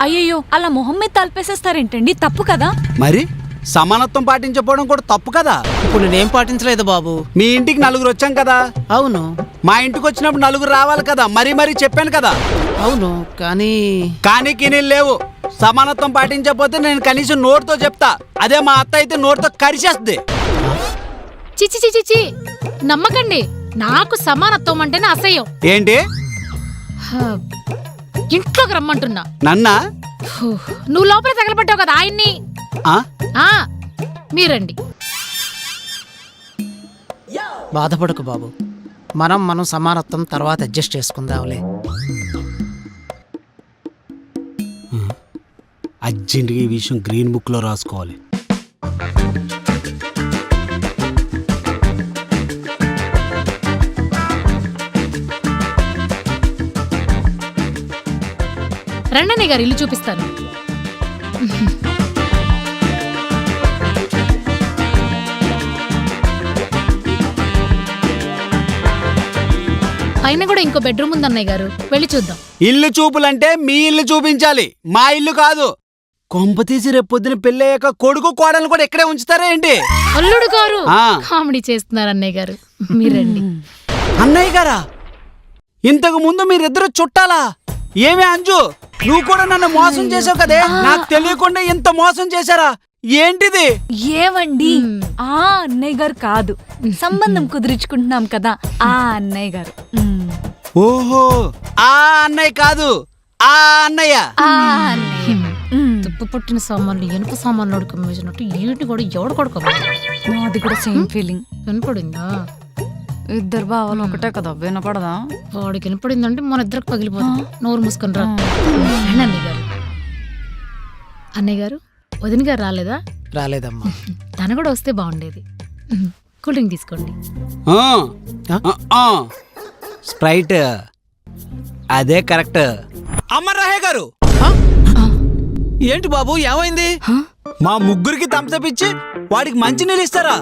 అయ్యయ్యో అలా మొహం మీద తలపేసేస్తారేంటండి, తప్పు కదా. మరి సమానత్వం పాటించకపోవడం కూడా తప్పు కదా. ఇప్పుడు నేనేం పాటించలేదు బాబు. మీ ఇంటికి నలుగురు వచ్చాం కదా. అవును. మా ఇంటికి వచ్చినప్పుడు నలుగురు రావాలి కదా. మరీ చెప్పాను కదా. అవును కానీ కినీలు లేవు. సమానత్వం పాటించకపోతే నేను కనీసం నోటితో చెప్తా. అదే మా అత్త అయితే నోటితో కరిచేస్తుంది. చిచి చిచి చి నమ్మకండి, నాకు సమానత్వం అంటేనే అసహ్యం. ఏంటి ఇంట్లోకి రమ్మంటున్నా. నన్నా? నువ్వు లోపల తగలబట్టావు కదా ఆయన్ని. మీరండి. బాధపడకు బాబు, మనం సమానత్వం తర్వాత అడ్జస్ట్ చేసుకుందాంలే. అర్జెంటుగా ఈ విషయం గ్రీన్ బుక్ లో రాసుకోవాలి. రండనే గారు ఇల్లు చూపిస్తాను. పైన కూడా ఇంకో బెడ్రూమ్ ఉంది అన్నయ్య గారు, వెళ్ళి చూద్దాం. ఇల్లు చూపులంటే మీ ఇల్లు చూపించాలి, మా ఇల్లు కాదు. కొంప తీసి రేపు పొద్దున పెళ్ళయ్యాక కొడుకు కోడలు కూడా ఇక్కడే ఉంచుతారా ఏంటి? అల్లుడు గారు కామెడీ చేస్తున్నారు అన్నయ్య గారు, మీరండి. అన్నయ్య గారా? ఇంతకు ముందు మీరిద్దరు చుట్టాలా? ఏమే అంజు, నువ్వు కూడా నన్ను మోసం చేసావు కదే. నాకు తెలియకుండా ఇంత మోసం చేశారా? ఏంటిది? ఏవండి, ఆ అన్నయ్య గారు కాదు, సంబంధం కుదుర్చుకుంటున్నాం కదా ఆ అన్నయ్య గారు. ఓహో, ఆ అన్నయ్య కాదు, ఆ అన్నయ్య. తుప్పు పుట్టిన సామాన్లు ఎనుప సామాన్లు కమ్మేసినట్టు ఏంటి కూడా ఎవడు కొడుకో. నాది కూడా సేమ్ ఫీలింగ్. వినపడిందా? ఇద్దరు బావలు ఒకటే కదా, వినపడదా? వాడికి వినపడిందంటే మన ఇద్దరికి పగిలిపోతుంది. నోరు మూసుకొని రా. అన్నయ్య గారు, అన్నయ్య గారు, వదిన గారు రాలేదా? రాలేదమ్మా. తను కూడా వస్తే బాగుండేది. కూల్ డ్రింక్ తీసుకోండి. స్ప్రైట్ అదే కరెక్ట్. అమర్రాహే గారు, ఏంటి బాబు ఏమైంది? మా ముగ్గురికి తంసపిచ్చి వాడికి మంచి నీళ్ళు ఇస్తారా?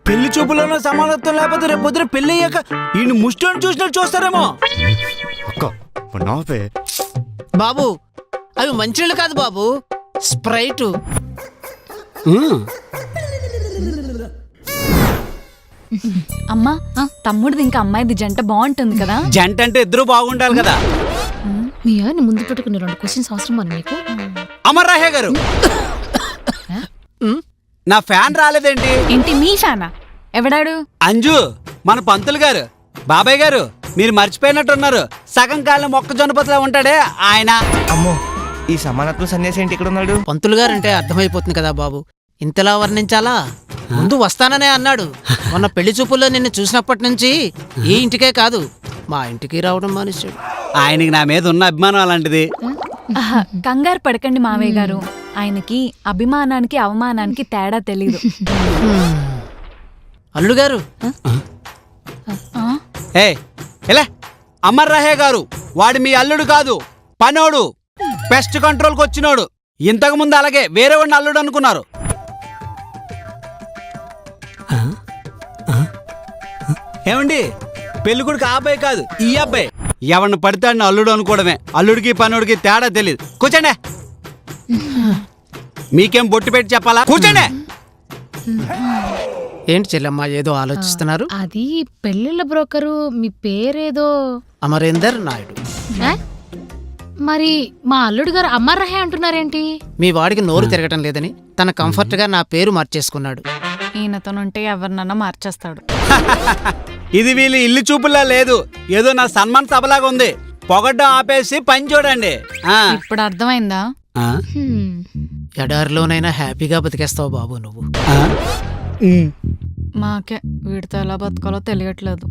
పెళ్లి చూపులోనో సమానత్వం లేకపోతే రేపు పొద్దున పెళ్లి అయ్యాక ఈయన ముష్టోని చూసినట్టు చూస్తారేమో. బాబు అవి మంచినీళ్ళు కాదు బాబు, స్ప్రైట్. అమ్మా, తమ్ముడిది ఇంకా అమ్మాయిది జంట బాగుంటుంది కదా. జంట అంటే ఇద్దరు బాగుండాలి కదా. మీ ఆయన ముందు పెట్టుకుని 2 క్వశ్చన్స్ అవసరమా నీకు? అమర్రాహే గారు, నా ఫ్యాన్ రాలేదేంటి? ఏంటి మీ ఫ్యానా? ఎవడాడు? అంజు, మన పంతులు గారు. బాబాయ్ గారు, మీరు మర్చిపోయినట్టున్నారు. సగం కాలం మొక్కజొన్న పత్లా ఉంటాడే ఆయన. అమ్మో, ఈ సమానత్వం సన్యాసి ఏంటి ఇక్కడ ఉన్నాడు? పంతులు గారంటే అర్థమైపోతుంది కదా బాబు, ఇంతలా వర్ణించాలా? ముందు వస్తాననే అన్నాడు. మొన్న పెళ్లి చూపుల్లో నిన్ను చూసినప్పటి నుంచి ఈ ఇంటికే కాదు మా ఇంటికి రావడం మానేశాడు. ఆయనకి నా మీద ఉన్న అభిమానం అలాంటిది. కంగారు పడకండి మావయ్య గారు, ఆయనకి అభిమానానికి అవమానానికి తేడా తెలీదు. అల్లుడు గారు, అమర్రాహే గారు, వాడు మీ అల్లుడు కాదు, పనోడు, పెస్ట్ కంట్రోల్కి వచ్చినోడు. ఇంతకు ముందు అలాగే వేరే వాడిని అల్లుడు అనుకున్నారు. ఏమండి, పెళ్లి కొడుకు ఆ అబ్బాయి కాదు, ఈ అబ్బాయి. ఎవరిని పడితే అల్లుడు అనుకోవడమే. అల్లుడికి పనోడికి తేడా తెలియదు. కూర్చోండి. మీకేం బొట్టు పెట్టి చెప్పాలా? కూర్చోండి. ఏంటి చెల్లెమ్మ ఏదో ఆలోచిస్తున్నారు? అది పెళ్లిళ్ళ బ్రోకరు, మీ పేరేదో అమరేందర్ నాయుడు. మరి మా అల్లుడు గారు అమర్రాహే అంటున్నారేంటి? మీ వాడికి నోరు తిరగటం లేదని తన కంఫర్ట్ గా నా పేరు మార్చేసుకున్నాడు. ఈయనతోనుంటే ఎవరినన్నా మార్చేస్తాడు. ఇది వీళ్ళు ఇల్లు చూపులా లేదు, ఏదో నా సన్మాన్ సభలాగా ఉంది. పొగడ్డం ఆపేసి పని చూడండి. ఇప్పుడు అర్థమైందా? ఎడారిలోనైనా హ్యాపీగా బతికేస్తావు బాబు నువ్వు. మాకే వీడితో ఎలా బతకాలో తెలియట్లేదు.